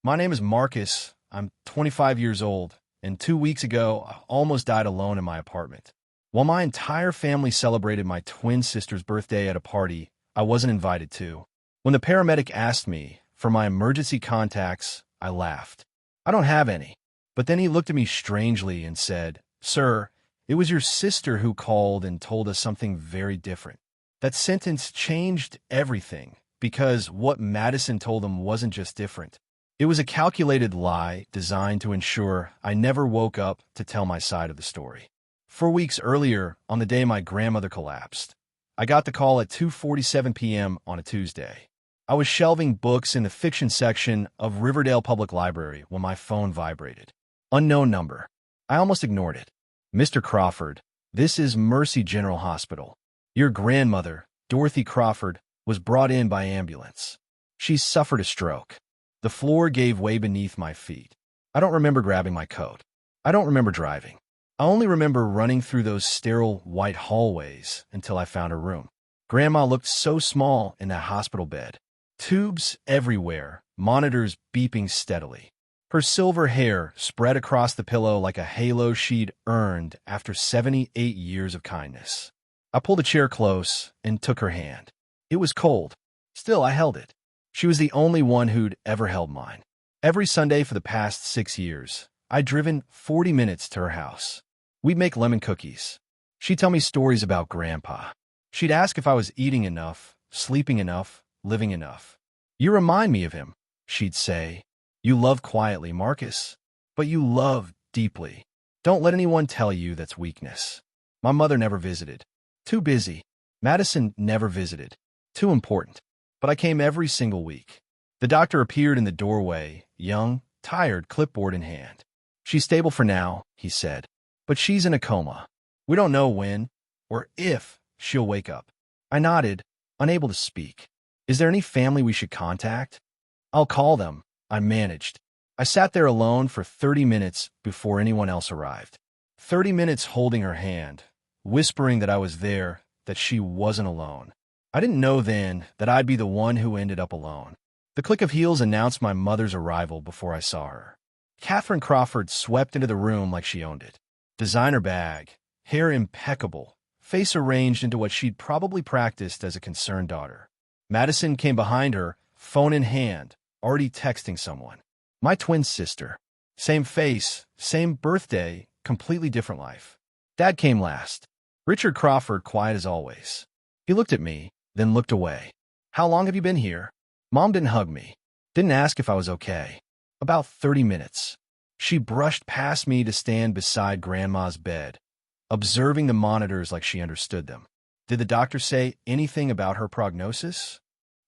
My name is Marcus. I'm 25 years old, and 2 weeks ago, I almost died alone in my apartment. While my entire family celebrated my twin sister's birthday at a party I wasn't invited to, when the paramedic asked me for my emergency contacts, I laughed. I don't have any. But then he looked at me strangely and said, "Sir, it was your sister who called and told us something very different." That sentence changed everything because what Madison told him wasn't just different. It was a calculated lie designed to ensure I never woke up to tell my side of the story. 4 weeks earlier, on the day my grandmother collapsed, I got the call at 2:47 p.m. on a Tuesday. I was shelving books in the fiction section of Riverdale Public Library when my phone vibrated. Unknown number. I almost ignored it. "Mr. Crawford, this is Mercy General Hospital. Your grandmother, Dorothy Crawford, was brought in by ambulance. She's suffered a stroke." The floor gave way beneath my feet. I don't remember grabbing my coat. I don't remember driving. I only remember running through those sterile white hallways until I found her room. Grandma looked so small in that hospital bed. Tubes everywhere, monitors beeping steadily. Her silver hair spread across the pillow like a halo she'd earned after 78 years of kindness. I pulled a chair close and took her hand. It was cold. Still, I held it. She was the only one who'd ever held mine. Every Sunday for the past 6 years, I'd driven 40 minutes to her house. We'd make lemon cookies. She'd tell me stories about Grandpa. She'd ask if I was eating enough, sleeping enough, living enough. "You remind me of him," she'd say. "You love quietly, Marcus, but you love deeply. Don't let anyone tell you that's weakness." My mother never visited. Too busy. Madison never visited. Too important. But I came every single week. The doctor appeared in the doorway, young, tired, clipboard in hand. "She's stable for now," he said, "but she's in a coma. We don't know when or if she'll wake up." I nodded, unable to speak. "Is there any family we should contact?" "I'll call them," I managed. I sat there alone for 30 minutes before anyone else arrived. 30 minutes holding her hand, whispering that I was there, that she wasn't alone. I didn't know then that I'd be the one who ended up alone. The click of heels announced my mother's arrival before I saw her. Catherine Crawford swept into the room like she owned it. Designer bag, hair impeccable, face arranged into what she'd probably practiced as a concerned daughter. Madison came behind her, phone in hand, already texting someone. My twin sister. Same face, same birthday, completely different life. Dad came last. Richard Crawford, quiet as always. He looked at me, then looked away. "How long have you been here?" Mom didn't hug me. Didn't ask if I was okay. About 30 minutes. She brushed past me to stand beside Grandma's bed, observing the monitors like she understood them. "Did the doctor say anything about her prognosis?"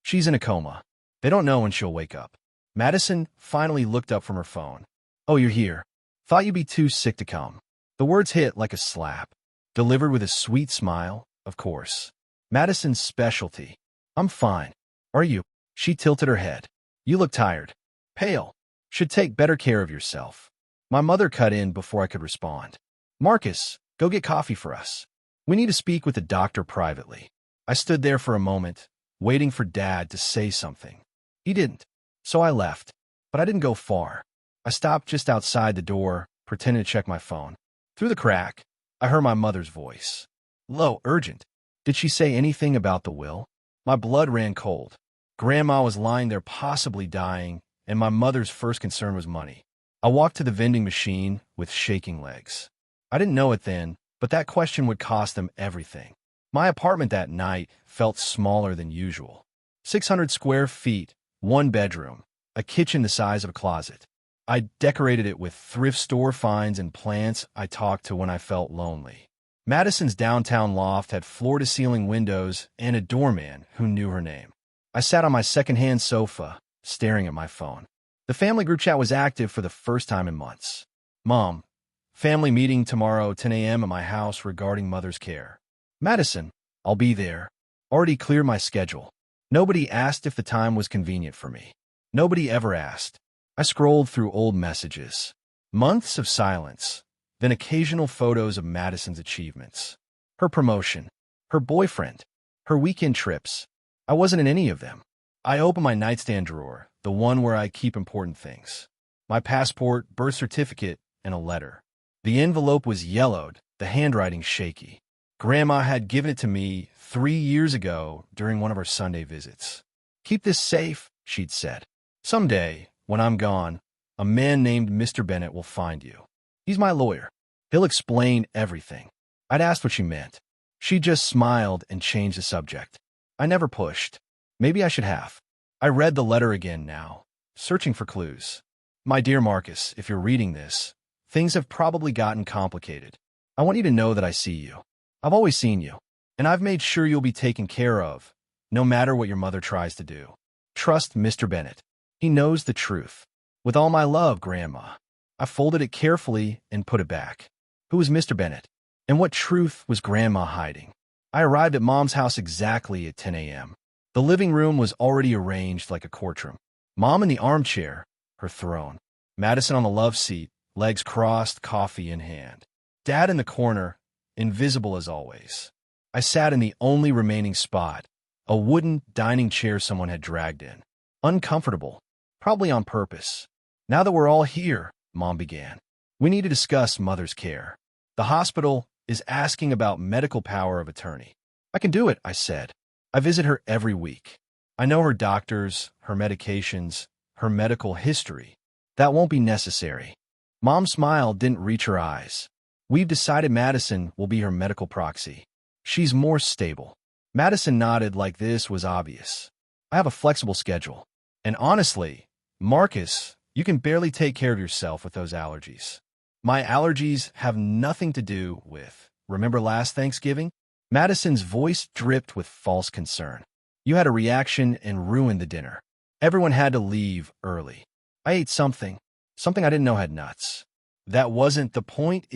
"She's in a coma. They don't know when she'll wake up." Madison finally looked up from her phone. "Oh, you're here. Thought you'd be too sick to come." The words hit like a slap, delivered with a sweet smile, of course. Madison's specialty. "I'm fine. Are you?" She tilted her head. "You look tired. Pale. Should take better care of yourself." My mother cut in before I could respond. "Marcus, go get coffee for us. We need to speak with the doctor privately." I stood there for a moment, waiting for Dad to say something. He didn't, so I left. But I didn't go far. I stopped just outside the door, pretending to check my phone. Through the crack, I heard my mother's voice. Low, urgent. Did she say anything about the will? My blood ran cold. Grandma was lying there possibly dying, and my mother's first concern was money. I walked to the vending machine with shaking legs. I didn't know it then, but that question would cost them everything. My apartment that night felt smaller than usual. 600 square feet, one bedroom, a kitchen the size of a closet. I decorated it with thrift store finds and plants I talked to when I felt lonely. Madison's downtown loft had floor-to-ceiling windows and a doorman who knew her name. I sat on my secondhand sofa, staring at my phone. The family group chat was active for the first time in months. "Mom, family meeting tomorrow 10 a.m. at my house regarding mother's care." "Madison, I'll be there. Already cleared my schedule." Nobody asked if the time was convenient for me. Nobody ever asked. I scrolled through old messages. Months of silence, then occasional photos of Madison's achievements. Her promotion, her boyfriend, her weekend trips. I wasn't in any of them. I opened my nightstand drawer, the one where I keep important things. My passport, birth certificate, and a letter. The envelope was yellowed, the handwriting shaky. Grandma had given it to me 3 years ago during one of her Sunday visits. "Keep this safe," she'd said. "Someday, when I'm gone, a man named Mr. Bennett will find you. He's my lawyer. He'll explain everything." I'd asked what she meant. She just smiled and changed the subject. I never pushed. Maybe I should have. I read the letter again now, searching for clues. "My dear Marcus, if you're reading this, things have probably gotten complicated. I want you to know that I see you. I've always seen you, and I've made sure you'll be taken care of, no matter what your mother tries to do. Trust Mr. Bennett. He knows the truth. With all my love, Grandma." I folded it carefully and put it back. Who was Mr. Bennett? And what truth was Grandma hiding? I arrived at Mom's house exactly at 10 a.m. The living room was already arranged like a courtroom. Mom in the armchair, her throne. Madison on the love seat, legs crossed, coffee in hand. Dad in the corner, invisible as always. I sat in the only remaining spot, a wooden dining chair someone had dragged in. Uncomfortable, probably on purpose. "Now that we're all here," Mom began, "we need to discuss Mother's care. The hospital is asking about medical power of attorney." "I can do it," I said. "I visit her every week. I know her doctors, her medications, her medical history. That won't be necessary." Mom's smile didn't reach her eyes. "We've decided Madison will be her medical proxy. She's more stable." Madison nodded like this was obvious. "I have a flexible schedule. And honestly, Marcus, you can barely take care of yourself with those allergies." "My allergies have nothing to do with, remember last Thanksgiving?" Madison's voice dripped with false concern. "You had a reaction and ruined the dinner. Everyone had to leave early. I ate something I didn't know had nuts." "That wasn't the point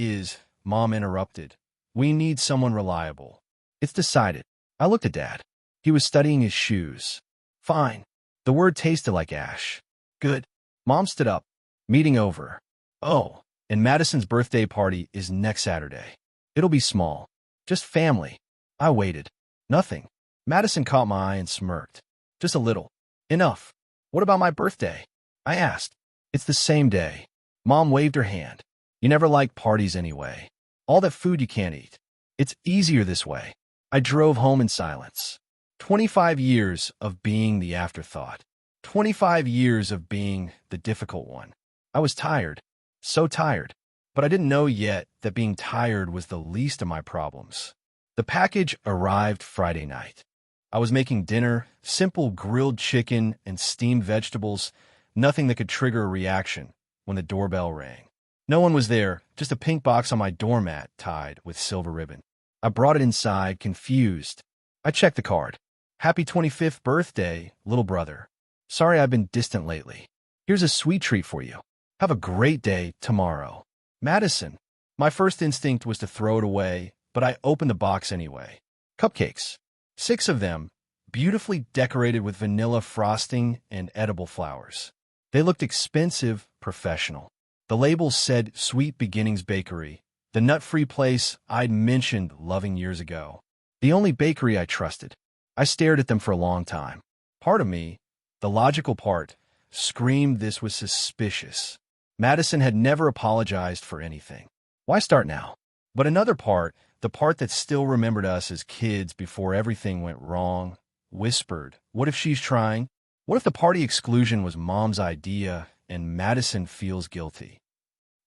Mom interrupted. "We need someone reliable." "It's decided." I looked at Dad. He was studying his shoes. "Fine." The word tasted like ash. "Good." Mom stood up. "Meeting over." "Oh, and Madison's birthday party is next Saturday. It'll be small. Just family." I waited. Nothing. Madison caught my eye and smirked. "Just a little." "Enough." "What about my birthday?" I asked. "It's the same day." Mom waved her hand. "You never liked parties anyway. All that food you can't eat. It's easier this way." I drove home in silence. 25 years of being the afterthought. 25 years of being the difficult one. I was tired. So tired. But I didn't know yet that being tired was the least of my problems. The package arrived Friday night. I was making dinner, simple grilled chicken and steamed vegetables, nothing that could trigger a reaction, when the doorbell rang. No one was there, just a pink box on my doormat tied with silver ribbon. I brought it inside, confused. I checked the card. "Happy 25th birthday, little brother. Sorry I've been distant lately. Here's a sweet treat for you. Have a great day tomorrow. Madison." My first instinct was to throw it away, but I opened the box anyway. Cupcakes. 6 of them, beautifully decorated with vanilla frosting and edible flowers. They looked expensive, professional. The label said Sweet Beginnings Bakery, the nut-free place I'd mentioned loving years ago. The only bakery I trusted. I stared at them for a long time. Part of me, the logical part, screamed this was suspicious. Madison had never apologized for anything. Why start now? But another part, the part that still remembered us as kids before everything went wrong, whispered, what if she's trying? What if the party exclusion was Mom's idea and Madison feels guilty?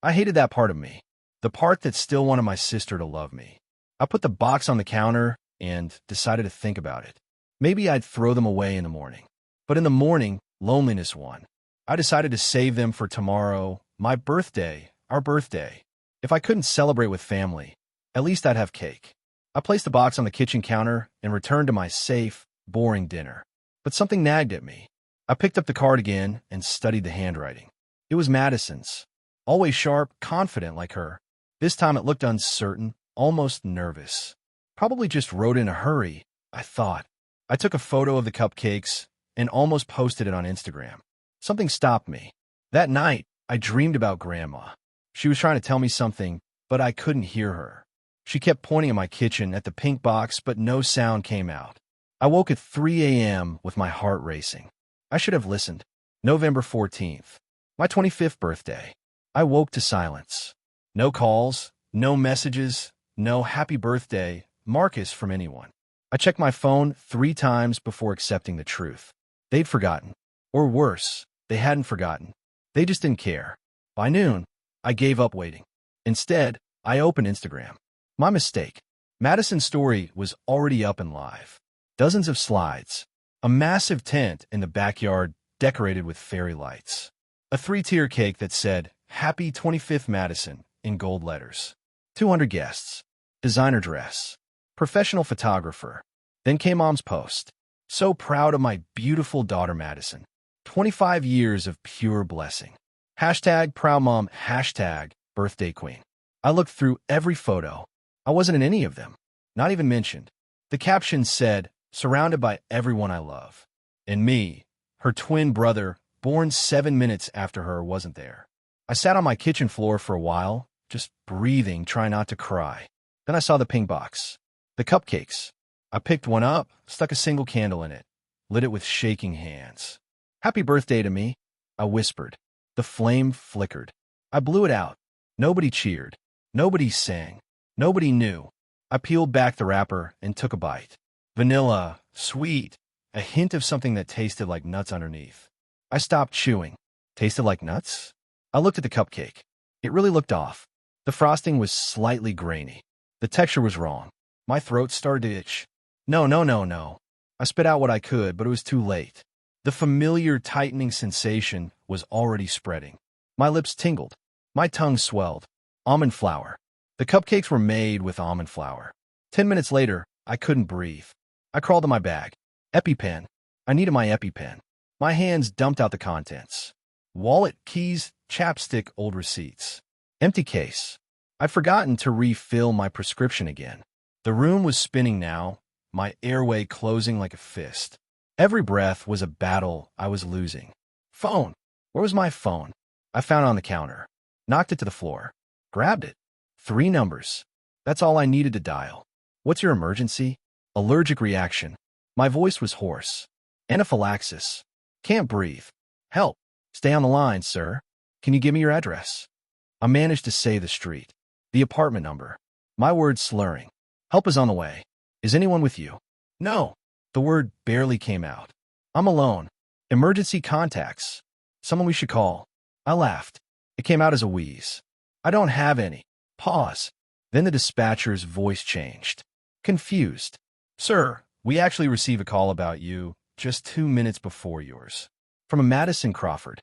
I hated that part of me, the part that still wanted my sister to love me. I put the box on the counter and decided to think about it. Maybe I'd throw them away in the morning. But in the morning, loneliness won. I decided to save them for tomorrow, my birthday, our birthday. If I couldn't celebrate with family, at least I'd have cake. I placed the box on the kitchen counter and returned to my safe, boring dinner. But something nagged at me. I picked up the card again and studied the handwriting. It was Madison's. Always sharp, confident like her. This time it looked uncertain, almost nervous. Probably just wrote in a hurry, I thought. I took a photo of the cupcakes and almost posted it on Instagram. Something stopped me. That night, I dreamed about Grandma. She was trying to tell me something, but I couldn't hear her. She kept pointing at my kitchen at the pink box, but no sound came out. I woke at 3 a.m. with my heart racing. I should have listened. November 14th. My 25th birthday. I woke to silence. No calls, no messages, no happy birthday, Marcus from anyone. I checked my phone 3 times before accepting the truth. They'd forgotten. Or worse, they hadn't forgotten. They just didn't care. By noon, I gave up waiting. Instead, I opened Instagram. My mistake. Madison's story was already up and live. Dozens of slides. A massive tent in the backyard decorated with fairy lights. A 3-tier cake that said, Happy 25th Madison, in gold letters. 200 guests. Designer dress. Professional photographer. Then came Mom's post. So proud of my beautiful daughter Madison. 25 years of pure blessing. Hashtag proud mom, hashtag birthday queen. I looked through every photo. I wasn't in any of them. Not even mentioned. The caption said, surrounded by everyone I love. And me, her twin brother, born 7 minutes after her, wasn't there. I sat on my kitchen floor for a while, just breathing, trying not to cry. Then I saw the ping box. The cupcakes. I picked one up, stuck a single candle in it, lit it with shaking hands. Happy birthday to me, I whispered. The flame flickered. I blew it out. Nobody cheered. Nobody sang. Nobody knew. I peeled back the wrapper and took a bite. Vanilla, sweet, a hint of something that tasted like nuts underneath. I stopped chewing. Tasted like nuts? I looked at the cupcake. It really looked off. The frosting was slightly grainy. The texture was wrong. My throat started to itch. No. I spit out what I could, but it was too late. The familiar tightening sensation was already spreading. My lips tingled. My tongue swelled. Almond flour. The cupcakes were made with almond flour. 10 minutes later, I couldn't breathe. I crawled to my bag. EpiPen. I needed my EpiPen. My hands dumped out the contents. Wallet, keys, chapstick, old receipts. Empty case. I'd forgotten to refill my prescription again. The room was spinning now, my airway closing like a fist. Every breath was a battle I was losing. Phone. Where was my phone? I found it on the counter. Knocked it to the floor. Grabbed it. 3 numbers. That's all I needed to dial. What's your emergency? Allergic reaction. My voice was hoarse. Anaphylaxis. Can't breathe. Help. Stay on the line, sir. Can you give me your address? I managed to say the street. The apartment number. My words slurring. Help is on the way. Is anyone with you? No. The word barely came out. I'm alone. Emergency contacts. Someone we should call. I laughed. It came out as a wheeze. I don't have any. Pause. Then the dispatcher's voice changed. Confused. Sir, we actually received a call about you just 2 minutes before yours. From a Madison Crawford.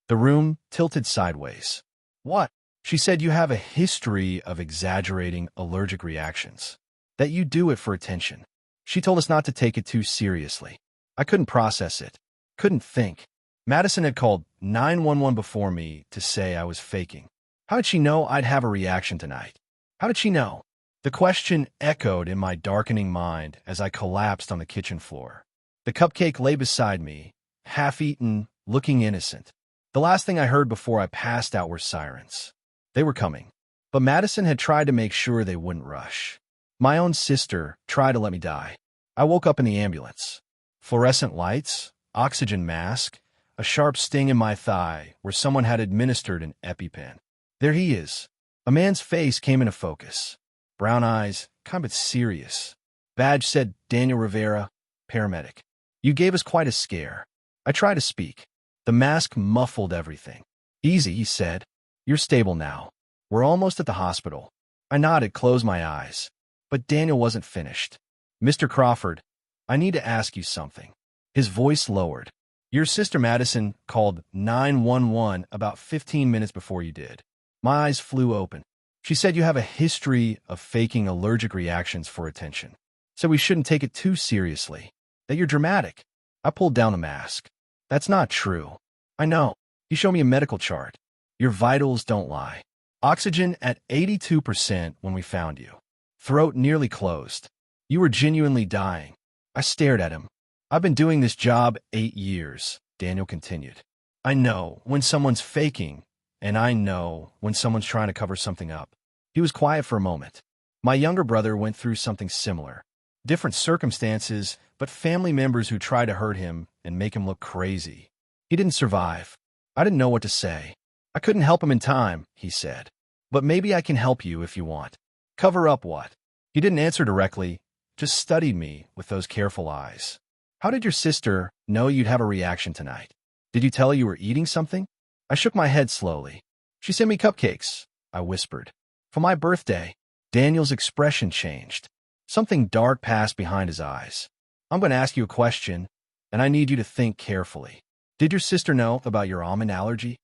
The room tilted sideways. What? She said you have a history of exaggerating allergic reactions. That you do it for attention. She told us not to take it too seriously. I couldn't process it. Couldn't think. Madison had called 911 before me to say I was faking. How did she know I'd have a reaction tonight? How did she know? The question echoed in my darkening mind as I collapsed on the kitchen floor. The cupcake lay beside me, half-eaten, looking innocent. The last thing I heard before I passed out were sirens. They were coming. But Madison had tried to make sure they wouldn't rush. My own sister tried to let me die. I woke up in the ambulance. Fluorescent lights, oxygen mask, a sharp sting in my thigh where someone had administered an EpiPen. There he is. A man's face came into focus. Brown eyes, kind of serious. Badge said Daniel Rivera, paramedic. You gave us quite a scare. I tried to speak. The mask muffled everything. Easy, he said. You're stable now. We're almost at the hospital. I nodded, closed my eyes. But Daniel wasn't finished. Mr. Crawford, I need to ask you something. His voice lowered. Your sister Madison called 911 about 15 minutes before you did. My eyes flew open. She said you have a history of faking allergic reactions for attention. So we shouldn't take it too seriously. That you're dramatic. I pulled down the mask. That's not true. I know. You showed me a medical chart. Your vitals don't lie. Oxygen at 82% when we found you. Throat nearly closed. You were genuinely dying. I stared at him. I've been doing this job 8 years, Daniel continued. I know when someone's faking, and I know when someone's trying to cover something up. He was quiet for a moment. My younger brother went through something similar. Different circumstances, but family members who try to hurt him and make him look crazy. He didn't survive. I didn't know what to say. I couldn't help him in time, he said. But maybe I can help you if you want. Cover up what? He didn't answer directly, just studied me with those careful eyes. How did your sister know you'd have a reaction tonight? Did you tell her you were eating something? I shook my head slowly. She sent me cupcakes, I whispered. For my birthday. Daniel's expression changed. Something dark passed behind his eyes. I'm going to ask you a question, and I need you to think carefully. Did your sister know about your almond allergy?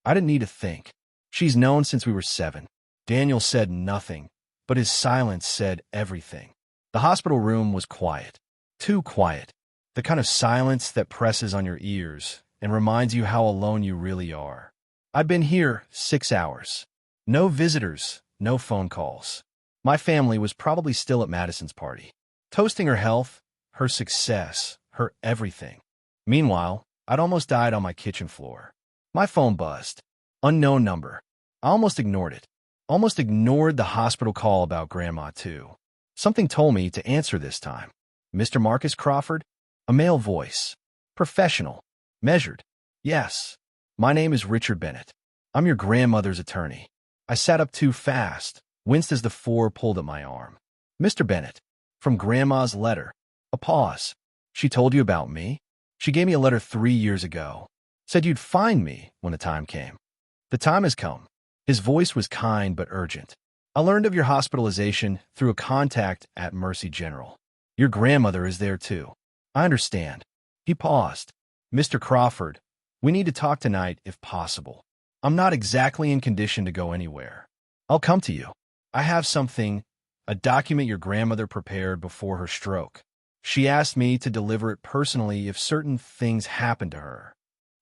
I didn't need to think. She's known since we were 7. Daniel said nothing, but his silence said everything. The hospital room was quiet. Too quiet. The kind of silence that presses on your ears and reminds you how alone you really are. I'd been here 6 hours. No visitors, no phone calls. My family was probably still at Madison's party, toasting her health, her success, her everything. Meanwhile, I'd almost died on my kitchen floor. My phone buzzed. Unknown number. I almost ignored it. Almost ignored the hospital call about Grandma, too. Something told me to answer this time. Mr. Marcus Crawford? A male voice. Professional. Measured. Yes. My name is Richard Bennett. I'm your grandmother's attorney. I sat up too fast, winced as the 4 pulled at my arm. Mr. Bennett. From Grandma's letter. A pause. She told you about me? She gave me a letter 3 years ago. Said you'd find me when the time came. The time has come. His voice was kind but urgent. I learned of your hospitalization through a contact at Mercy General. Your grandmother is there too. I understand. He paused. Mr. Crawford, we need to talk tonight if possible. I'm not exactly in condition to go anywhere. I'll come to you. I have something, a document your grandmother prepared before her stroke. She asked me to deliver it personally if certain things happened to her.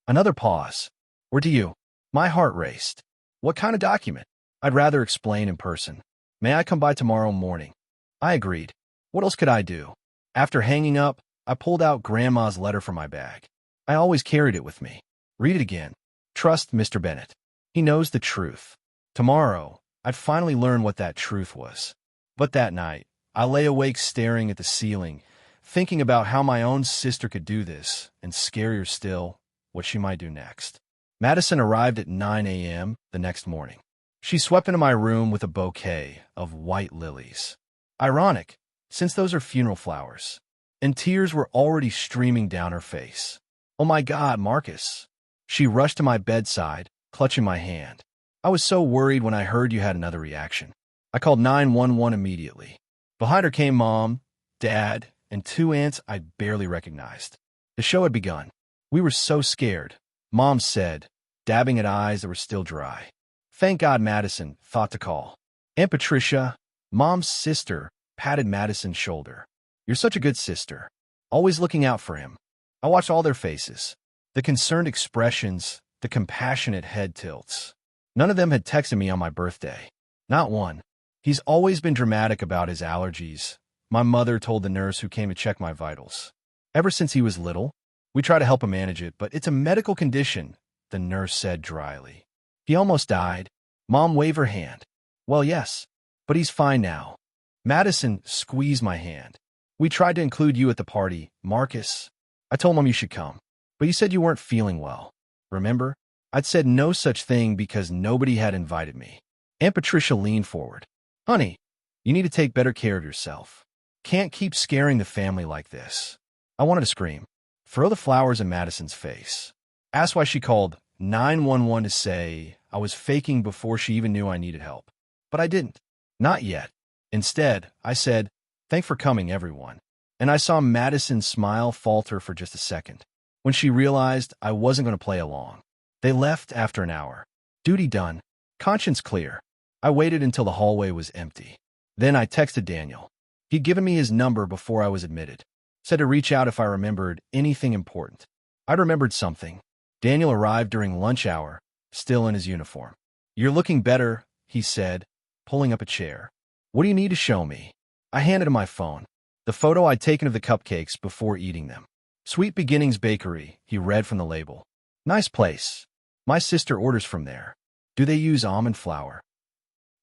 Another pause. Or to you. My heart raced. What kind of document? I'd rather explain in person. May I come by tomorrow morning? I agreed. What else could I do? After hanging up, I pulled out Grandma's letter from my bag. I always carried it with me. Read it again. Trust Mr. Bennett. He knows the truth. Tomorrow, I'd finally learn what that truth was. But that night, I lay awake staring at the ceiling, thinking about how my own sister could do this, and scarier still, what she might do next. Madison arrived at 9 a.m. the next morning. She swept into my room with a bouquet of white lilies. Ironic, since those are funeral flowers. And tears were already streaming down her face. Oh my God, Marcus. She rushed to my bedside, clutching my hand. I was so worried when I heard you had another reaction. I called 911 immediately. Behind her came Mom, Dad, and 2 aunts I barely recognized. The show had begun. We were so scared, Mom said, dabbing at eyes that were still dry. Thank God Madison thought to call. Aunt Patricia, Mom's sister, patted Madison's shoulder. You're such a good sister. Always looking out for him. I watched all their faces. The concerned expressions, the compassionate head tilts. None of them had texted me on my birthday. Not one. He's always been dramatic about his allergies, my mother told the nurse who came to check my vitals. Ever since he was little, we try to help him manage it, but it's a medical condition, the nurse said dryly. He almost died. Mom waved her hand. Well, yes, but he's fine now. Madison squeezed my hand. We tried to include you at the party, Marcus. I told Mom you should come, but you said you weren't feeling well. Remember? I'd said no such thing because nobody had invited me. Aunt Patricia leaned forward. Honey, you need to take better care of yourself. Can't keep scaring the family like this. I wanted to scream. Throw the flowers in Madison's face. Asked why she called 911 to say I was faking before she even knew I needed help. But I didn't. Not yet. Instead, I said, thanks for coming, everyone. And I saw Madison smile falter for just a second, when she realized I wasn't going to play along. They left after an hour. Duty done. Conscience clear. I waited until the hallway was empty. Then I texted Daniel. He'd given me his number before I was admitted. Said to reach out if I remembered anything important. I'd remembered something. Daniel arrived during lunch hour, still in his uniform. You're looking better, he said, pulling up a chair. What do you need to show me? I handed him my phone. The photo I'd taken of the cupcakes before eating them. Sweet Beginnings Bakery, he read from the label. Nice place. My sister orders from there. Do they use almond flour?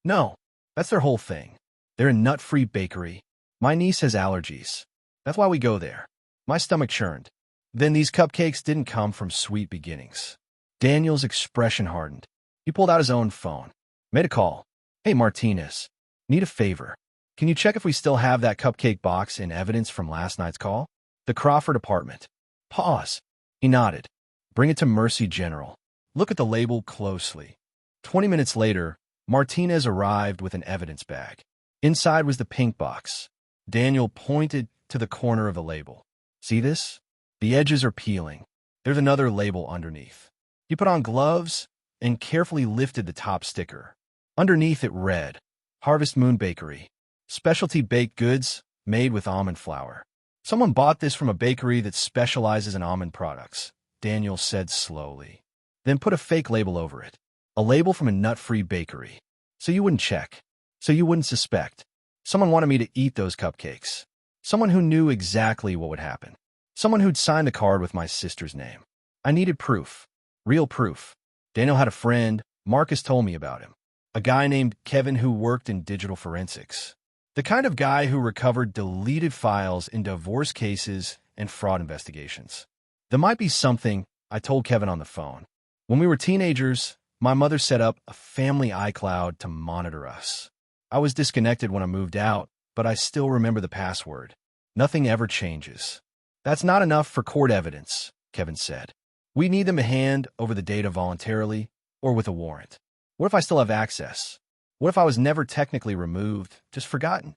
No, that's their whole thing. They're a nut-free bakery. My niece has allergies. That's why we go there. My stomach churned. Then these cupcakes didn't come from sweet beginnings. Daniel's expression hardened. He pulled out his own phone. Made a call. Hey, Martinez. Need a favor. Can you check if we still have that cupcake box in evidence from last night's call? The Crawford apartment. Pause. He nodded. Bring it to Mercy General. Look at the label closely. 20 minutes later, Martinez arrived with an evidence bag. Inside was the pink box. Daniel pointed to the corner of the label. See this? The edges are peeling. There's another label underneath. He put on gloves and carefully lifted the top sticker. Underneath it read, Harvest Moon Bakery. Specialty baked goods made with almond flour. Someone bought this from a bakery that specializes in almond products, Daniel said slowly. Then put a fake label over it. A label from a nut-free bakery. So you wouldn't check. So you wouldn't suspect. Someone wanted me to eat those cupcakes. Someone who knew exactly what would happen. Someone who'd signed the card with my sister's name. I needed proof. Real proof. Daniel had a friend, Marcus told me about him. A guy named Kevin who worked in digital forensics. The kind of guy who recovered deleted files in divorce cases and fraud investigations. There might be something, I told Kevin on the phone. When we were teenagers, my mother set up a family iCloud to monitor us. I was disconnected when I moved out, but I still remember the password. Nothing ever changes. That's not enough for court evidence, Kevin said. We need them to hand over the data voluntarily or with a warrant. What if I still have access? What if I was never technically removed, just forgotten?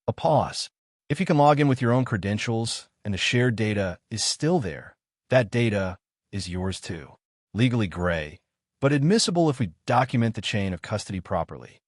A pause. If you can log in with your own credentials and the shared data is still there, that data is yours too. Legally gray, but admissible if we document the chain of custody properly.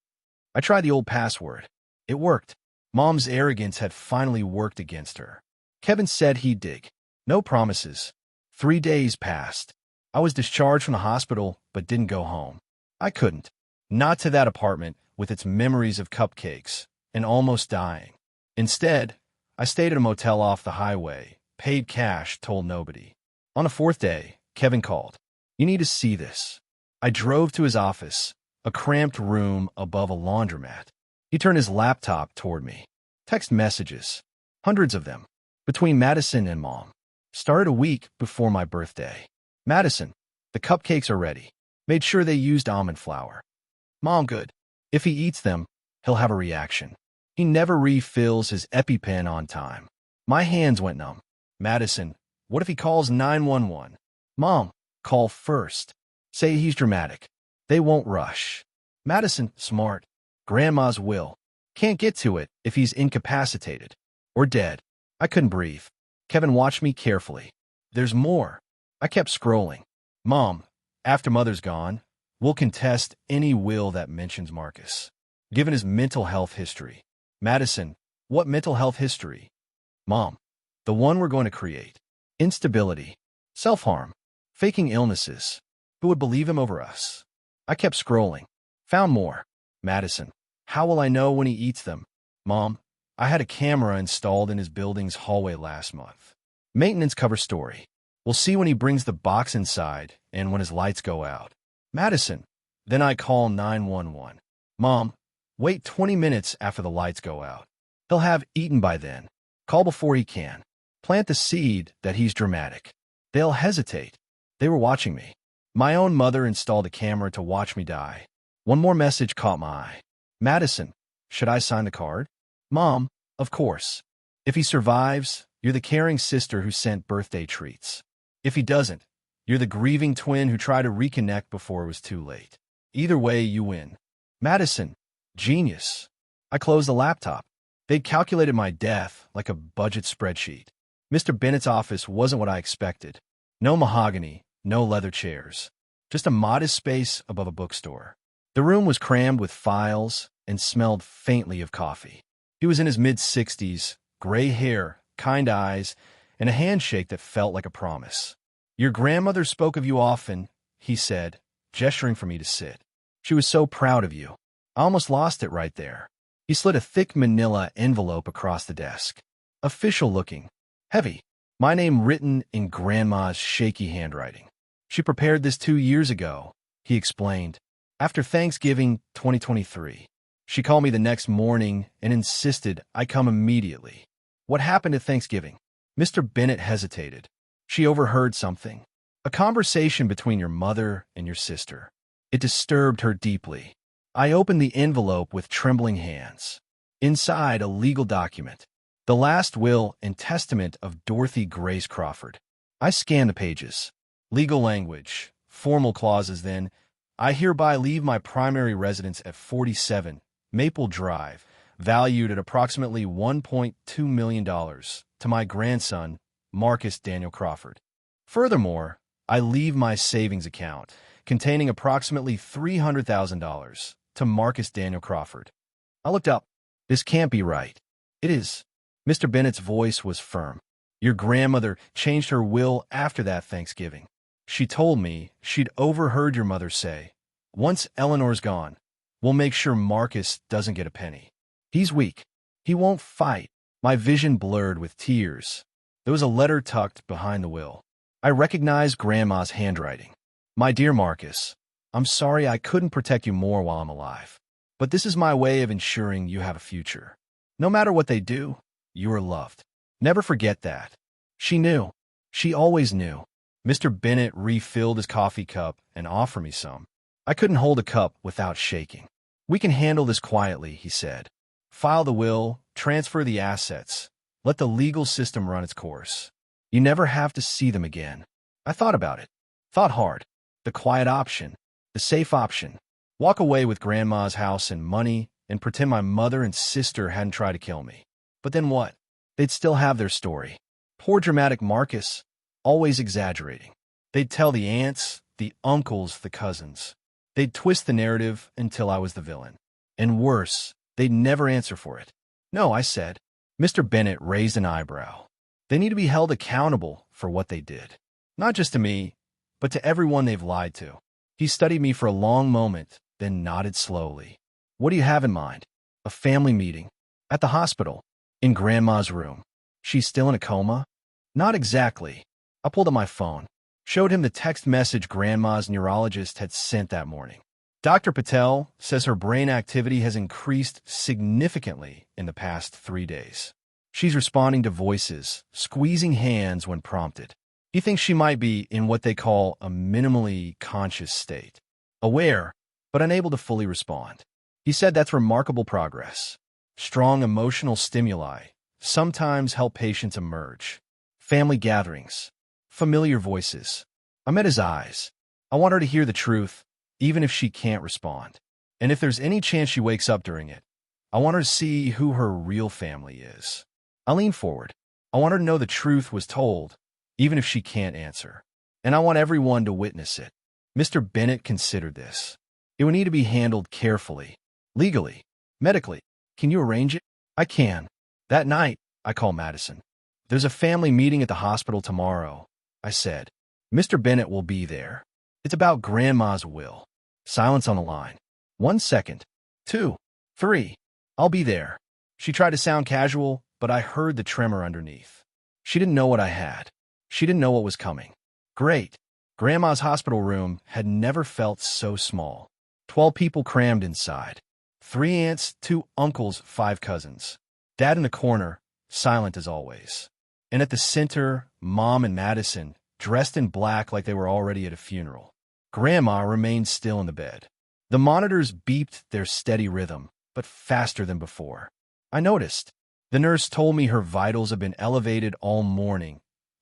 I tried the old password. It worked. Mom's arrogance had finally worked against her. Kevin said he'd dig. No promises. 3 days passed. I was discharged from the hospital, but didn't go home. I couldn't. Not to that apartment with its memories of cupcakes and almost dying. Instead, I stayed at a motel off the highway, paid cash, told nobody. On the 4th day, Kevin called. You need to see this. I drove to his office, a cramped room above a laundromat. He turned his laptop toward me. Text messages. Hundreds of them. Between Madison and Mom. Started a week before my birthday. Madison, the cupcakes are ready. Made sure they used almond flour. Mom, good. If he eats them, he'll have a reaction. He never refills his EpiPen on time. My hands went numb. Madison, what if he calls 911? Mom, call first. Say he's dramatic. They won't rush. Madison, smart. Grandma's will. Can't get to it if he's incapacitated. Or dead. I couldn't breathe. Kevin watched me carefully. There's more. I kept scrolling. Mom, after Mother's gone, we'll contest any will that mentions Marcus. Given his mental health history. Madison, what mental health history? Mom, the one we're going to create. Instability. Self-harm. Faking illnesses. Who would believe him over us? I kept scrolling. Found more. Madison, how will I know when he eats them? Mom, I had a camera installed in his building's hallway last month. Maintenance cover story. We'll see when he brings the box inside and when his lights go out. Madison, then I call 911. Mom, wait 20 minutes after the lights go out. He'll have eaten by then. Call before he can. Plant the seed that he's dramatic. They'll hesitate. They were watching me. My own mother installed a camera to watch me die. One more message caught my eye. Madison, should I sign the card? Mom, of course. If he survives, you're the caring sister who sent birthday treats. If he doesn't, you're the grieving twin who tried to reconnect before it was too late. Either way, you win. Madison, genius. I closed the laptop. They'd calculated my death like a budget spreadsheet. Mr. Bennett's office wasn't what I expected. No mahogany, no leather chairs. Just a modest space above a bookstore. The room was crammed with files and smelled faintly of coffee. He was in his mid-60s, gray hair, kind eyes, and a handshake that felt like a promise. Your grandmother spoke of you often, he said, gesturing for me to sit. She was so proud of you. I almost lost it right there. He slid a thick manila envelope across the desk. Official-looking. Heavy. My name written in Grandma's shaky handwriting. She prepared this 2 years ago, he explained. After Thanksgiving 2023. She called me the next morning and insisted I come immediately. What happened at Thanksgiving? Mr. Bennett hesitated. She overheard something. A conversation between your mother and your sister. It disturbed her deeply. I opened the envelope with trembling hands. Inside, a legal document. The last will and testament of Dorothy Grace Crawford. I scanned the pages. Legal language. Formal clauses then. I hereby leave my primary residence at 47 Maple Drive, valued at approximately $1.2 million, to my grandson, Marcus Daniel Crawford. Furthermore, I leave my savings account, containing approximately $300,000, to Marcus Daniel Crawford. I looked up. This can't be right. It is. Mr. Bennett's voice was firm. Your grandmother changed her will after that Thanksgiving. She told me she'd overheard your mother say, "Once Eleanor's gone, we'll make sure Marcus doesn't get a penny. He's weak. He won't fight." My vision blurred with tears. There was a letter tucked behind the will. I recognized Grandma's handwriting. My dear Marcus, I'm sorry I couldn't protect you more while I'm alive. But this is my way of ensuring you have a future. No matter what they do, you are loved. Never forget that. She knew. She always knew. Mr. Bennett refilled his coffee cup and offered me some. I couldn't hold a cup without shaking. We can handle this quietly, he said. File the will, transfer the assets. Let the legal system run its course. You never have to see them again. I thought about it. Thought hard. The quiet option. The safe option. Walk away with Grandma's house and money and pretend my mother and sister hadn't tried to kill me. But then what? They'd still have their story. Poor dramatic Marcus, always exaggerating. They'd tell the aunts, the uncles, the cousins. They'd twist the narrative until I was the villain. And worse, they'd never answer for it. No, I said. Mr. Bennett raised an eyebrow. They need to be held accountable for what they did. Not just to me, but to everyone they've lied to. He studied me for a long moment, then nodded slowly. What do you have in mind? A family meeting. At the hospital. In Grandma's room. She's still in a coma? Not exactly. I pulled up my phone. Showed him the text message Grandma's neurologist had sent that morning. Dr. Patel says her brain activity has increased significantly in the past 3 days. She's responding to voices, squeezing hands when prompted. He thinks she might be in what they call a minimally conscious state. Aware, but unable to fully respond. He said that's remarkable progress. Strong emotional stimuli sometimes help patients emerge. Family gatherings. Familiar voices. I met his eyes. I want her to hear the truth, even if she can't respond. And if there's any chance she wakes up during it, I want her to see who her real family is. I lean forward. I want her to know the truth was told, even if she can't answer. And I want everyone to witness it. Mr. Bennett considered this. It would need to be handled carefully, legally, medically. Can you arrange it? I can. That night, I call Madison. There's a family meeting at the hospital tomorrow, I said. Mr. Bennett will be there. It's about Grandma's will. Silence on the line. 1 second. 2. 3. I'll be there. She tried to sound casual, but I heard the tremor underneath. She didn't know what I had. She didn't know what was coming. Great. Grandma's hospital room had never felt so small. 12 people crammed inside. 3 aunts, 2 uncles, 5 cousins. Dad in the corner, silent as always. And at the center, Mom and Madison, dressed in black like they were already at a funeral. Grandma remained still in the bed. The monitors beeped their steady rhythm, but faster than before. I noticed. The nurse told me her vitals had been elevated all morning,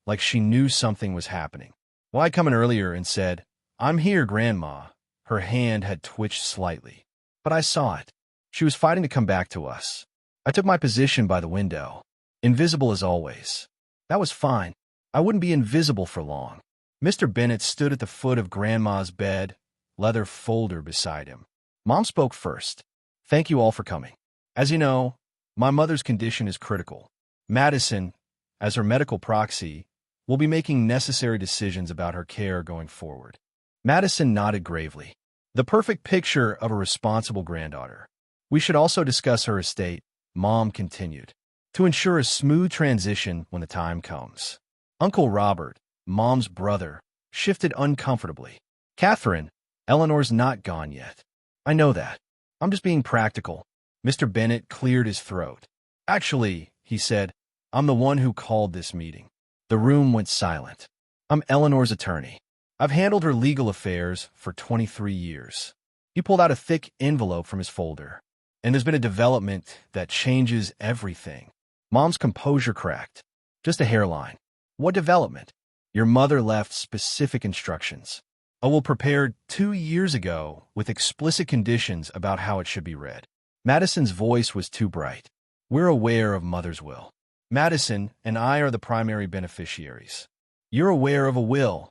like she knew something was happening. Well, I come in earlier and said, "I'm here, Grandma." Her hand had twitched slightly, but I saw it. She was fighting to come back to us. I took my position by the window, invisible as always. That was fine. I wouldn't be invisible for long. Mr. Bennett stood at the foot of Grandma's bed, leather folder beside him. Mom spoke first. "Thank you all for coming. As you know, my mother's condition is critical. Madison, as her medical proxy, will be making necessary decisions about her care going forward." Madison nodded gravely. The perfect picture of a responsible granddaughter. "We should also discuss her estate," Mom continued, "to ensure a smooth transition when the time comes." Uncle Robert, Mom's brother, shifted uncomfortably. "Catherine, Eleanor's not gone yet. I know that. I'm just being practical. Mr. Bennett cleared his throat. Actually, he said, I'm the one who called this meeting. The room went silent. I'm Eleanor's attorney. I've handled her legal affairs for 23 years. He pulled out a thick envelope from his folder. And there's been a development that changes everything. Mom's composure cracked. Just a hairline. What development? Your mother left specific instructions. A will prepared 2 years ago with explicit conditions about how it should be read. Madison's voice was too bright. We're aware of Mother's will. Madison and I are the primary beneficiaries. You're aware of a will,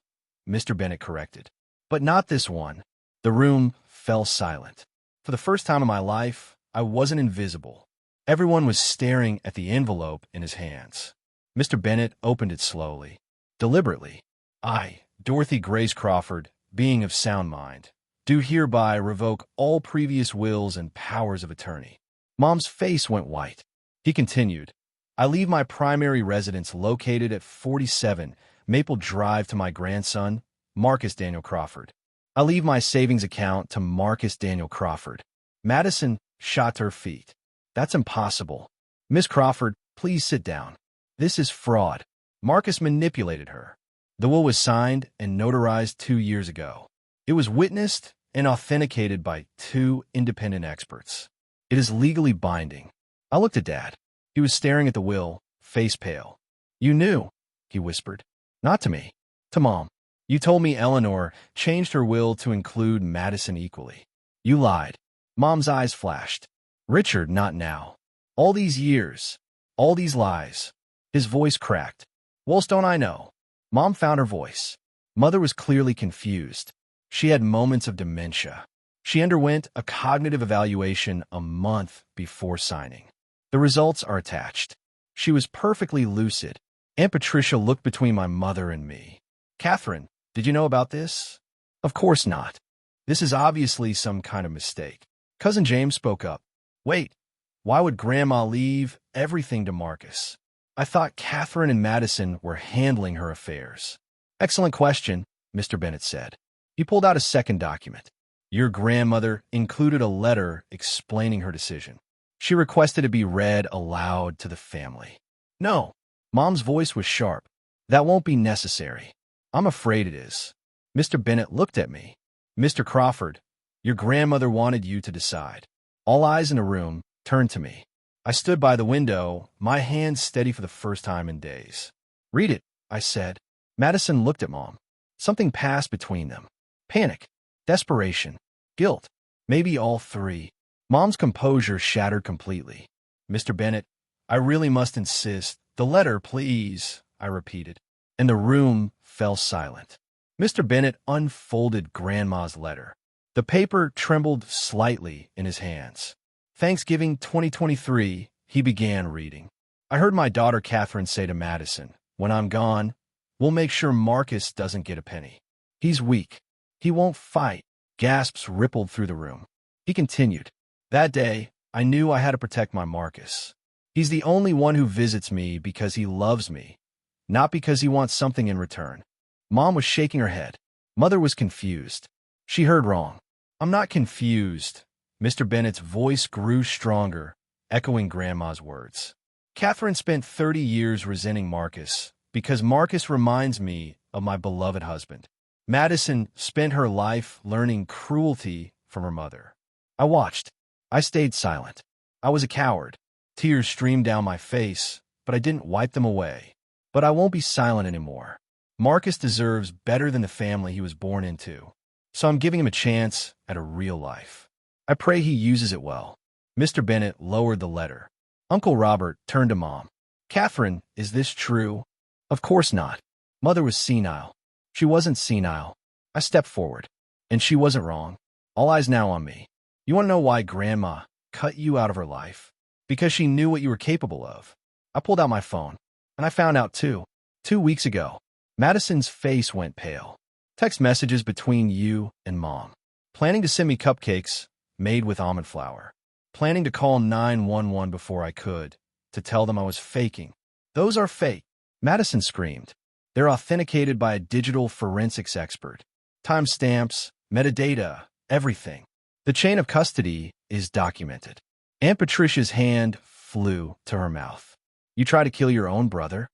Mr. Bennett corrected. But not this one. The room fell silent. For the first time in my life, I wasn't invisible. Everyone was staring at the envelope in his hands. Mr. Bennett opened it slowly, deliberately. I, Dorothy Grace Crawford, being of sound mind, do hereby revoke all previous wills and powers of attorney. Mom's face went white. He continued, I leave my primary residence located at 47 Maple Drive to my grandson, Marcus Daniel Crawford. I leave my savings account to Marcus Daniel Crawford. Madison shot to her feet. That's impossible. Miss Crawford, please sit down. This is fraud. Marcus manipulated her. The will was signed and notarized 2 years ago. It was witnessed and authenticated by 2 independent experts. It is legally binding. I looked at Dad. He was staring at the will, face pale. You knew, he whispered. Not to me. To Mom. You told me Eleanor changed her will to include Madison equally. You lied. Mom's eyes flashed. Richard, not now. All these years. All these lies. His voice cracked. Well, don't I know? Mom found her voice. Mother was clearly confused. She had moments of dementia. She underwent a cognitive evaluation a month before signing. The results are attached. She was perfectly lucid. Aunt Patricia looked between my mother and me. Catherine, did you know about this? Of course not. This is obviously some kind of mistake. Cousin James spoke up. Wait, why would Grandma leave everything to Marcus? I thought Catherine and Madison were handling her affairs. Excellent question, Mr. Bennett said. He pulled out a second document. Your grandmother included a letter explaining her decision. She requested it be read aloud to the family. No. Mom's voice was sharp. That won't be necessary. I'm afraid it is. Mr. Bennett looked at me. Mr. Crawford, your grandmother wanted you to decide. All eyes in the room turned to me. I stood by the window, my hands steady for the first time in days. Read it, I said. Madison looked at Mom. Something passed between them. Panic, desperation, guilt, maybe all 3. Mom's composure shattered completely. Mr. Bennett, I really must insist. The letter, please, I repeated. And the room fell silent. Mr. Bennett unfolded Grandma's letter. The paper trembled slightly in his hands. Thanksgiving 2023, he began reading. I heard my daughter Catherine say to Madison, when I'm gone, we'll make sure Marcus doesn't get a penny. He's weak. He won't fight. Gasps rippled through the room. He continued. That day, I knew I had to protect my Marcus. He's the only one who visits me because he loves me, not because he wants something in return. Mom was shaking her head. Mother was confused. She heard wrong. I'm not confused. Mr. Bennett's voice grew stronger, echoing Grandma's words. Catherine spent 30 years resenting Marcus because Marcus reminds me of my beloved husband. Madison spent her life learning cruelty from her mother. I watched. I stayed silent. I was a coward. Tears streamed down my face, but I didn't wipe them away. But I won't be silent anymore. Marcus deserves better than the family he was born into. So I'm giving him a chance at a real life. I pray he uses it well. Mr. Bennett lowered the letter. Uncle Robert turned to Mom. Catherine, is this true? Of course not. Mother was senile. She wasn't senile. I stepped forward. And she wasn't wrong. All eyes now on me. You want to know why Grandma cut you out of her life? Because she knew what you were capable of. I pulled out my phone, and I found out too. 2 weeks ago, Madison's face went pale. Text messages between you and Mom. Planning to send me cupcakes made with almond flour. Planning to call 911 before I could, to tell them I was faking. Those are fake. Madison screamed. They're authenticated by a digital forensics expert. Timestamps, metadata, everything. The chain of custody is documented. Aunt Patricia's hand flew to her mouth. You try to kill your own brother?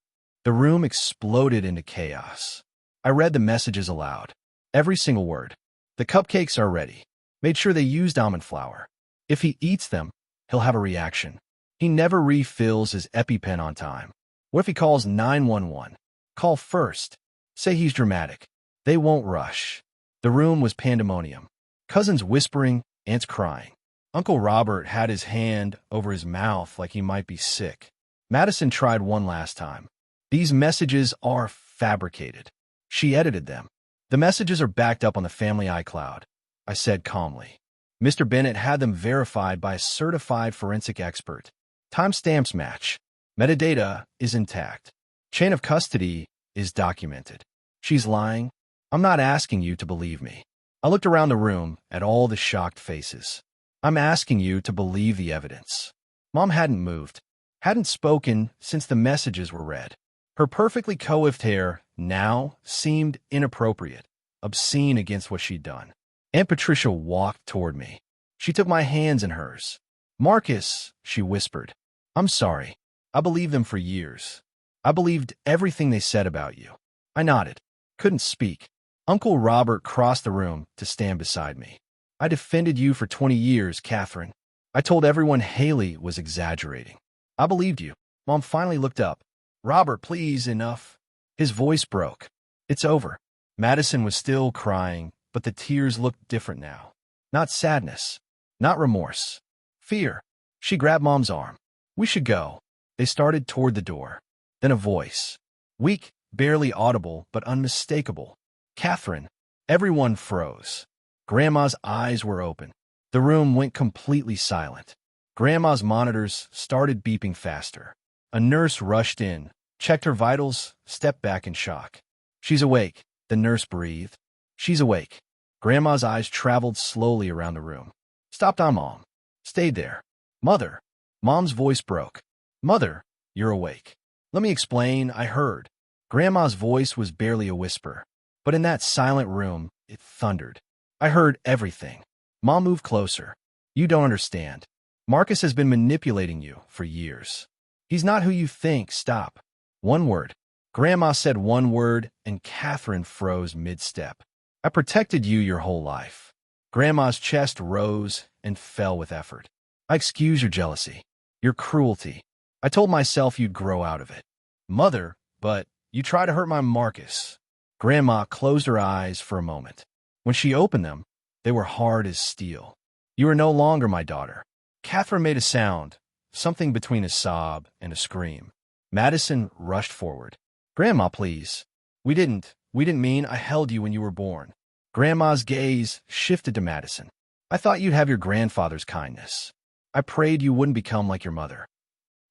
The room exploded into chaos. I read the messages aloud. Every single word. The cupcakes are ready. Made sure they used almond flour. If he eats them, he'll have a reaction. He never refills his EpiPen on time. What if he calls 911? Call first. Say he's dramatic. They won't rush. The room was pandemonium. Cousins whispering, aunts crying. Uncle Robert had his hand over his mouth like he might be sick. Madison tried one last time. These messages are fabricated. She edited them. The messages are backed up on the family iCloud, I said calmly. Mr. Bennett had them verified by a certified forensic expert. Timestamps match. Metadata is intact. Chain of custody is documented. She's lying. I'm not asking you to believe me. I looked around the room at all the shocked faces. I'm asking you to believe the evidence. Mom hadn't moved, hadn't spoken since the messages were read. Her perfectly coiffed hair now seemed inappropriate, obscene against what she'd done. Aunt Patricia walked toward me. She took my hands in hers. Marcus, she whispered. I'm sorry. I believed them for years. I believed everything they said about you. I nodded. Couldn't speak. Uncle Robert crossed the room to stand beside me. I defended you for 20 years, Catherine. I told everyone Haley was exaggerating. I believed you. Mom finally looked up. Robert, please, enough. His voice broke. It's over. Madison was still crying, but the tears looked different now. Not sadness. Not remorse. Fear. She grabbed Mom's arm. We should go. They started toward the door. Then a voice. Weak, barely audible, but unmistakable. Catherine. Everyone froze. Grandma's eyes were open. The room went completely silent. Grandma's monitors started beeping faster. A nurse rushed in, checked her vitals, stepped back in shock. She's awake, the nurse breathed. She's awake. Grandma's eyes traveled slowly around the room. Stopped on Mom. Stayed there. Mother. Mom's voice broke. Mother, you're awake. Let me explain, I heard. Grandma's voice was barely a whisper, but in that silent room, it thundered. I heard everything. Mom moved closer. You don't understand. Marcus has been manipulating you for years. He's not who you think. Stop. One word. Grandma said one word, and Catherine froze mid-step. I protected you your whole life. Grandma's chest rose and fell with effort. I excuse your jealousy, your cruelty. I told myself you'd grow out of it. Mother, but you tried to hurt my Marcus. Grandma closed her eyes for a moment. When she opened them, they were hard as steel. You are no longer my daughter. Catherine made a sound, something between a sob and a scream. Madison rushed forward. Grandma, please. We didn't mean I held you when you were born. Grandma's gaze shifted to Madison. I thought you'd have your grandfather's kindness. I prayed you wouldn't become like your mother.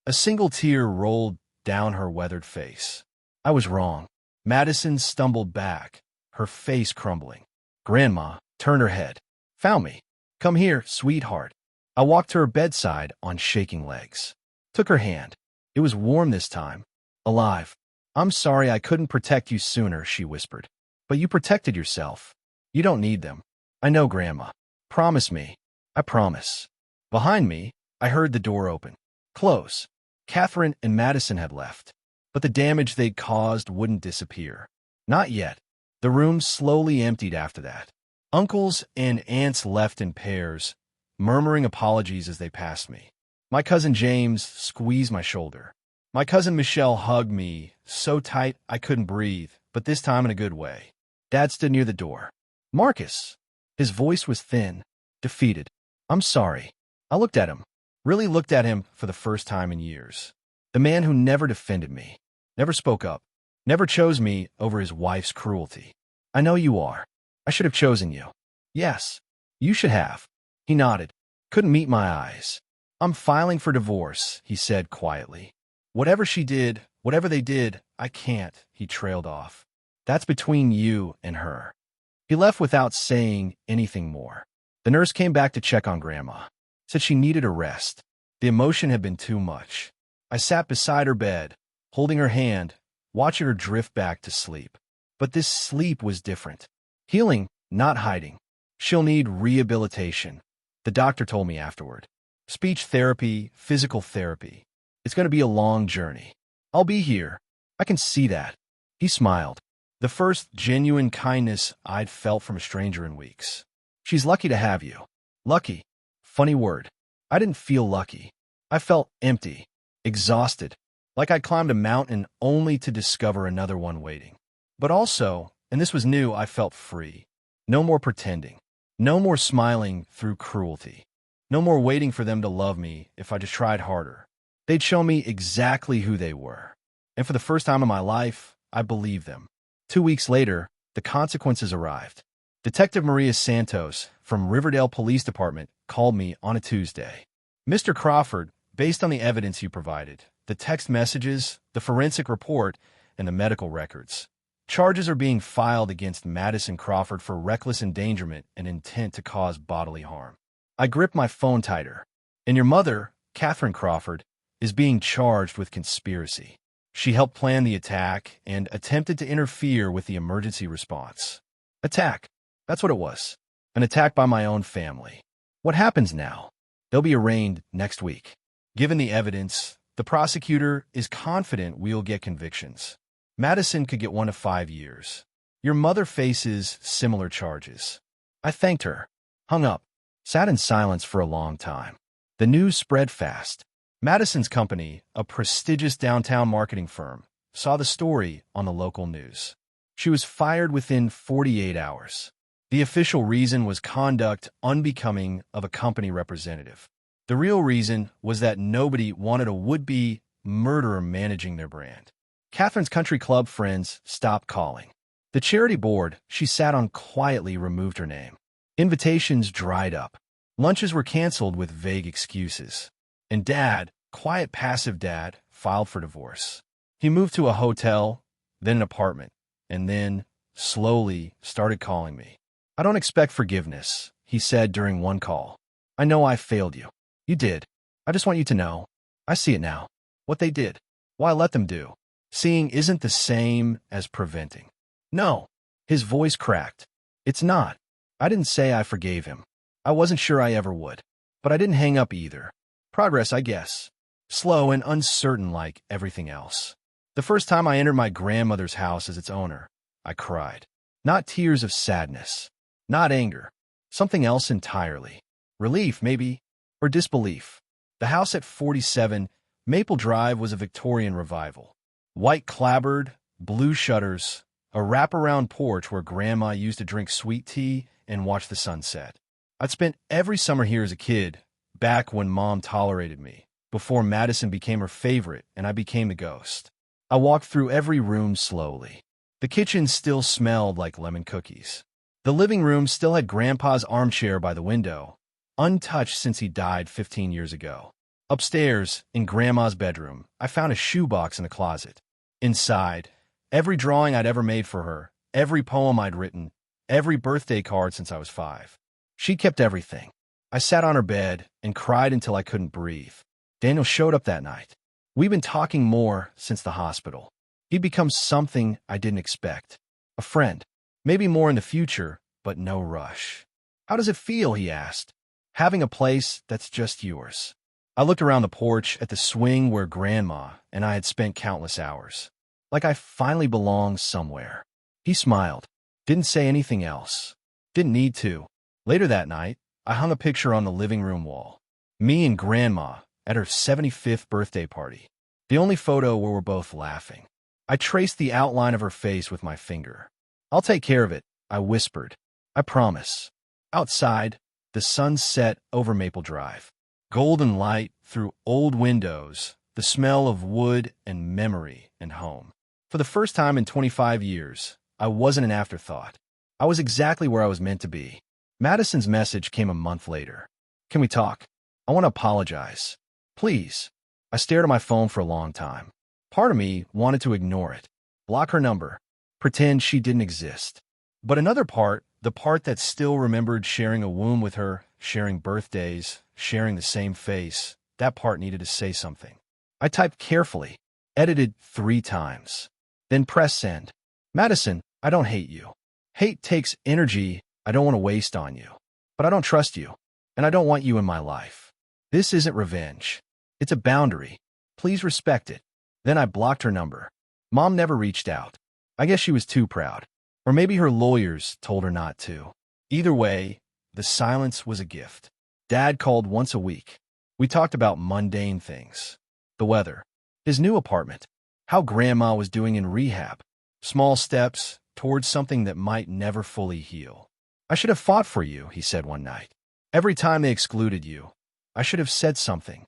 A single tear rolled down her weathered face. I was wrong. Madison stumbled back, her face crumbling. Grandma turned her head. Found me. Come here, sweetheart. I walked to her bedside on shaking legs. Took her hand. It was warm this time. Alive. I'm sorry I couldn't protect you sooner, she whispered. But you protected yourself. You don't need them. I know, Grandma. Promise me. I promise. Behind me, I heard the door open. Close. Catherine and Madison had left. But the damage they'd caused wouldn't disappear. Not yet. The room slowly emptied after that. Uncles and aunts left in pairs, murmuring apologies as they passed me. My cousin James squeezed my shoulder. My cousin Michelle hugged me so tight I couldn't breathe, but this time in a good way. Dad stood near the door. Marcus. His voice was thin, defeated. I'm sorry. I looked at him. Really looked at him for the first time in years. The man who never defended me, never spoke up, never chose me over his wife's cruelty. I know you are. I should have chosen you. Yes, you should have. He nodded. Couldn't meet my eyes. I'm filing for divorce, he said quietly. Whatever she did, whatever they did, I can't, he trailed off. That's between you and her. He left without saying anything more. The nurse came back to check on Grandma. Said she needed a rest. The emotion had been too much. I sat beside her bed, holding her hand, watching her drift back to sleep. But this sleep was different. Healing, not hiding. She'll need rehabilitation, the doctor told me afterward. Speech therapy, physical therapy. It's going to be a long journey. I'll be here. I can see that. He smiled. The first genuine kindness I'd felt from a stranger in weeks. She's lucky to have you. Lucky. Funny word. I didn't feel lucky. I felt empty, exhausted, like I'd climbed a mountain only to discover another one waiting. But also, and this was new, I felt free. No more pretending. No more smiling through cruelty. No more waiting for them to love me if I just tried harder. They'd show me exactly who they were. And for the first time in my life, I believed them. 2 weeks later, the consequences arrived. Detective Maria Santos from Riverdale Police Department called me on a Tuesday. Mr. Crawford, based on the evidence you provided, the text messages, the forensic report, and the medical records, charges are being filed against Madison Crawford for reckless endangerment and intent to cause bodily harm. I gripped my phone tighter. And your mother, Catherine Crawford, is being charged with conspiracy. She helped plan the attack and attempted to interfere with the emergency response. Attack. That's what it was. An attack by my own family. What happens now? They'll be arraigned next week. Given the evidence, the prosecutor is confident we'll get convictions. Madison could get 1 to 5 years. Your mother faces similar charges. I thanked her, hung up, sat in silence for a long time. The news spread fast. Madison's company, a prestigious downtown marketing firm, saw the story on the local news. She was fired within 48 hours. The official reason was conduct unbecoming of a company representative. The real reason was that nobody wanted a would-be murderer managing their brand. Catherine's country club friends stopped calling. The charity board she sat on quietly removed her name. Invitations dried up. Lunches were canceled with vague excuses. And Dad, quiet passive Dad, filed for divorce. He moved to a hotel, then an apartment, and then, slowly, started calling me. I don't expect forgiveness, he said during one call. I know I failed you. You did. I just want you to know. I see it now. What they did. Why let them do. Seeing isn't the same as preventing. No. His voice cracked. It's not. I didn't say I forgave him. I wasn't sure I ever would. But I didn't hang up either. Progress, I guess. Slow and uncertain like everything else. The first time I entered my grandmother's house as its owner, I cried. Not tears of sadness. Not anger. Something else entirely. Relief, maybe. Or disbelief. The house at 47 Maple Drive was a Victorian revival. White clapboard, blue shutters, a wraparound porch where Grandma used to drink sweet tea and watch the sunset. I'd spent every summer here as a kid, back when Mom tolerated me, before Madison became her favorite and I became the ghost. I walked through every room slowly. The kitchen still smelled like lemon cookies. The living room still had Grandpa's armchair by the window, untouched since he died 15 years ago. Upstairs, in Grandma's bedroom, I found a shoebox in the closet. Inside, every drawing I'd ever made for her, every poem I'd written, every birthday card since I was 5. She kept everything. I sat on her bed and cried until I couldn't breathe. Daniel showed up that night. We'd been talking more since the hospital. He'd become something I didn't expect. A friend. Maybe more in the future, but no rush. How does it feel, he asked, having a place that's just yours? I looked around the porch at the swing where Grandma and I had spent countless hours. Like I finally belonged somewhere. He smiled. Didn't say anything else. Didn't need to. Later that night, I hung a picture on the living room wall. Me and Grandma at her 75th birthday party. The only photo where we're both laughing. I traced the outline of her face with my finger. I'll take care of it, I whispered. I promise. Outside, the sun set over Maple Drive. Golden light through old windows, the smell of wood and memory and home. For the first time in 25 years, I wasn't an afterthought. I was exactly where I was meant to be. Madison's message came a month later. Can we talk? I want to apologize. Please. I stared at my phone for a long time. Part of me wanted to ignore it, block her number, pretend she didn't exist. But another part, the part that still remembered sharing a womb with her, sharing birthdays, sharing the same face, that part needed to say something. I typed carefully, edited 3 times, then pressed send. Madison, I don't hate you. Hate takes energy I don't want to waste on you. But I don't trust you, and I don't want you in my life. This isn't revenge. It's a boundary. Please respect it. Then I blocked her number. Mom never reached out. I guess she was too proud. Or maybe her lawyers told her not to. Either way, the silence was a gift. Dad called once a week. We talked about mundane things. The weather. His new apartment. How Grandma was doing in rehab. Small steps towards something that might never fully heal. I should have fought for you, he said one night. Every time they excluded you, I should have said something.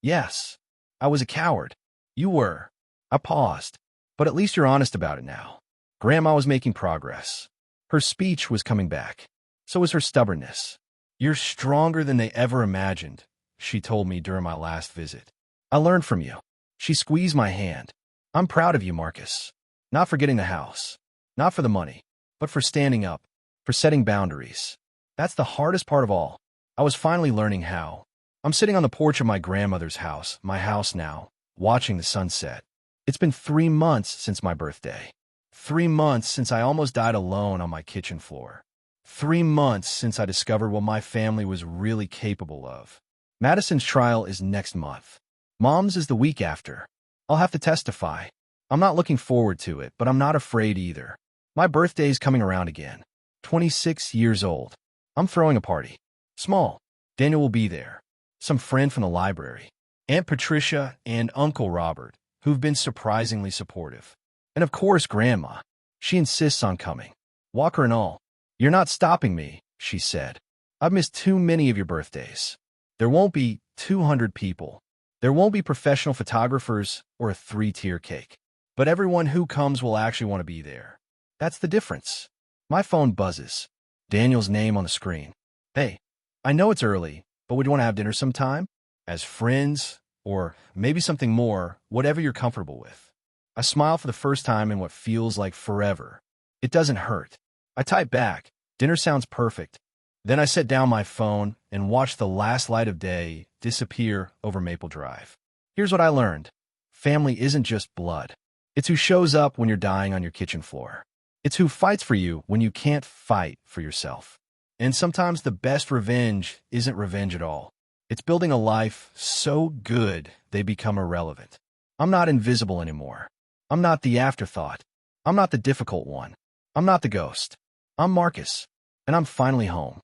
Yes, I was a coward. You were. I paused. But at least you're honest about it now. Grandma was making progress. Her speech was coming back. So was her stubbornness. You're stronger than they ever imagined, she told me during my last visit. I learned from you. She squeezed my hand. I'm proud of you, Marcus. Not for getting the house. Not for the money. But for standing up. For setting boundaries. That's the hardest part of all. I was finally learning how. I'm sitting on the porch of my grandmother's house, my house now, watching the sunset. It's been 3 months since my birthday. 3 months since I almost died alone on my kitchen floor. 3 months since I discovered what my family was really capable of. Madison's trial is next month. Mom's is the week after. I'll have to testify. I'm not looking forward to it, but I'm not afraid either. My birthday's coming around again. 26 years old. I'm throwing a party. Small. Daniel will be there. Some friend from the library. Aunt Patricia and Uncle Robert, who've been surprisingly supportive. And of course, Grandma. She insists on coming. Walker and all. You're not stopping me, she said. I've missed too many of your birthdays. There won't be 200 people. There won't be professional photographers or a 3-tier cake. But everyone who comes will actually want to be there. That's the difference. My phone buzzes. Daniel's name on the screen. Hey, I know it's early, but would you want to have dinner sometime? As friends, or maybe something more, whatever you're comfortable with. I smile for the first time in what feels like forever. It doesn't hurt. I type back, dinner sounds perfect. Then I set down my phone and watched the last light of day disappear over Maple Drive. Here's what I learned. Family isn't just blood. It's who shows up when you're dying on your kitchen floor. It's who fights for you when you can't fight for yourself. And sometimes the best revenge isn't revenge at all. It's building a life so good they become irrelevant. I'm not invisible anymore. I'm not the afterthought. I'm not the difficult one. I'm not the ghost. I'm Marcus, and I'm finally home.